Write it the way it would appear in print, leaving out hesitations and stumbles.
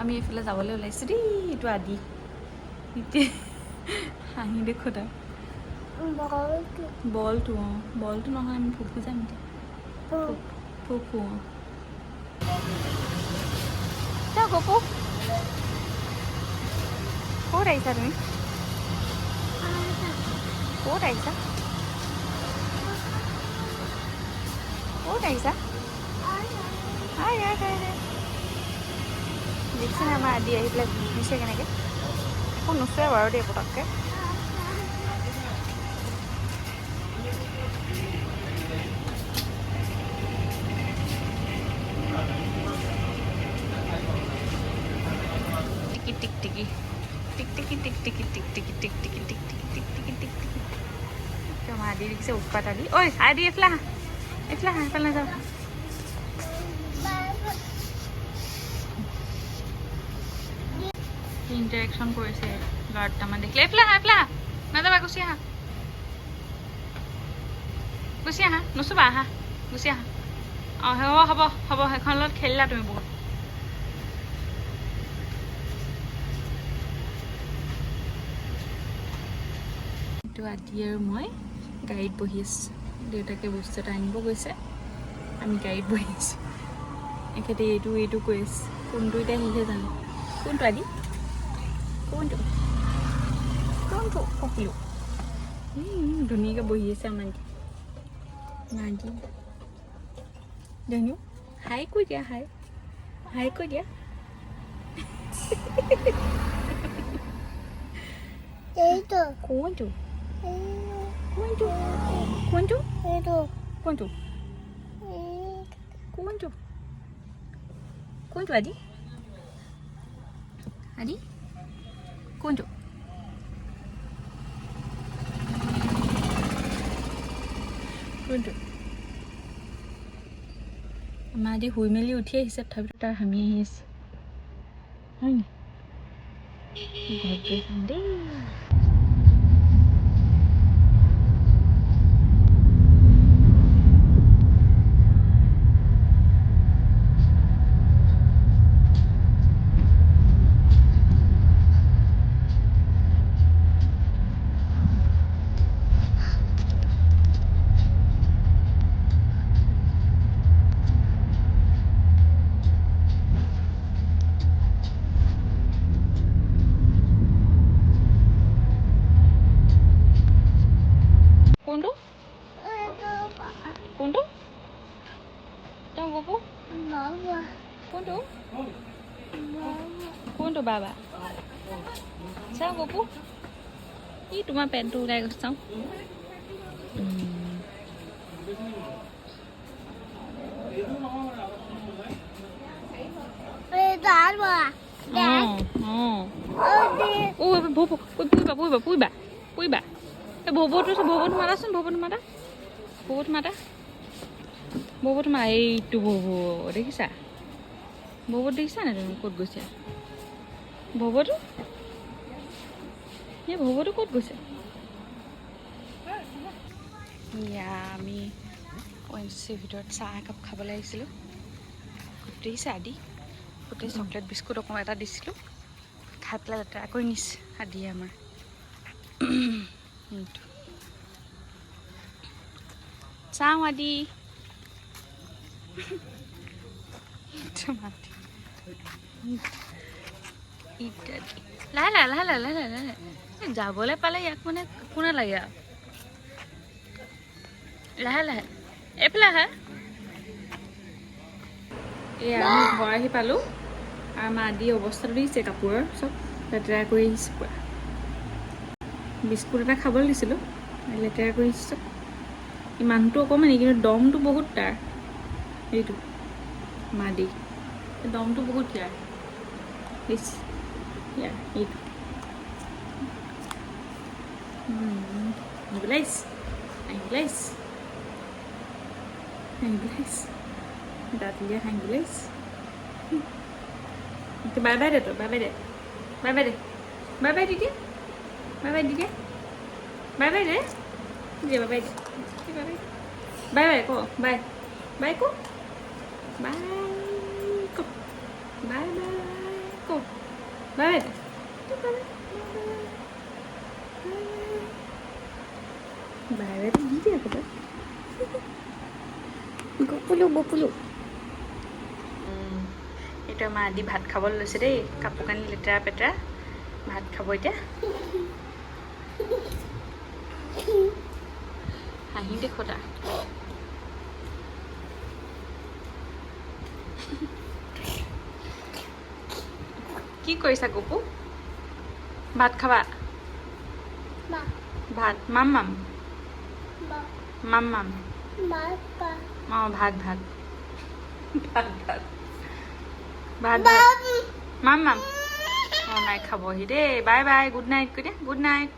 আমি এইফালে যাবলৈ ওলাইছোঁ দেই এইটো আদি হাঁহি দেখো তাৰ বলটো অঁ বলটো নহয় আমি ফুফু যাম এতিয়া ফুফু অঁ যা গপু ক'ত আহিছা তুমি ক'ত আহিছা ক'ত আহিছা দেখিছে নে আমাৰ আদি আহি পেলাই ঘূৰিছে কেনেকৈ একো নোচোৱে বাৰু দেই পটককৈ টিকি টিক টিকি টিক টিকি টিক টিকি টিক টিকি টিক টিকি টিক টিকি টিক টিকি টিক টিকি আমাৰ আদি দেখিছে উৎপাত আদি ঐ আদি এইফালে আহা এইফালে নাযাওঁ ইণ্টাৰেকশ্যন কৰিছে ল'ৰাটামান দেখিলে এইফালে আহা নাযাবা গুচি আহা নুচুবা আহা গুচি আহা অঁ হ'ব সেইখন লগত খেলিলা তুমি বহুত এইটো আদি আৰু মই গাড়ীত বহি আছোঁ দেউতাকে বস্তু এটা আনিব গৈছে আমি গাড়ীত বহি আছোঁ এখেতে এইটো কৈ আছে কোনটো এতিয়া সিহে জানে কোনটো আদি কোনটো সকলো ধুনীয়াকৈ বহি আছে আমাৰ আদি ধনু হাই কৈ দিয়া হাই কৈ দিয়া কোনটো আদি কোনটো আমাৰ আদি শুই মেলি উঠি আহিছে তথাপিতো তাৰ হামি আহি আছে হয় নি ঘৰত গৈ চাম দেই কোনটো বাবা চাওঁ গপু ই তোমাৰ পেণ্টটো ওলাই গৈছে চাওঁ পুৰিবা ভবৌটো মাতাচোন ভবৌটো মাতা এইটো ভবৌ দেখিছা নাই তুমি ক'ত গৈছে ভবৌটো ক'ত গৈছে এয়া আমি ONGCৰ ভিতৰত চাহ একাপ খাবলৈ আহিছিলোঁ দেখিছে আদি গোটেই চকলেট বিস্কুট অকণমান এটা দিছিলোঁ খাই পেলাই লেতেৰা কৰি নিছে আদিয়ে আমাৰ চাওঁ আদি লাহে যাবলৈ পালে ইয়াক মানে একো নালাগে আৰু লাহে এইফালে আহা এয়া আমি ঘৰ আহি পালোঁ আৰু আমাৰ আদি অৱস্থাটো দিছে কাপোৰৰ চব লেতেৰা কৰি আহিছে পুৰা বিস্কুট এটা খাবলৈ দিছিলোঁ লেতেৰা কৰি আহিছে চব মানুহটো অকণমানি কিন্তু দমটো বহুত তাৰ এইটো মাদি দমটো বহুত ইয়াৰ এইটো দাঁতলিয়া হাঁহিলাইছ বাই বাই দে দিদি বাই ক বাই ক Go. Bye. Bye. Bye. Gopulu. এইটো আমাৰ আদি ভাত খাবলৈ লৈছে দেই কাপোৰ কানি লেতেৰা পেতেৰা ভাত খাব এতিয়া হাঁহি দেখো তা কি কৰিছা গপু ভাত খাবা ভাত মাম মাম মাম মাম ভাত ভাত ভাত ভাত ভাত মাম মাম নাই খাবহি দেই বাই বাই গুড নাইট কৈ দে গুড নাইট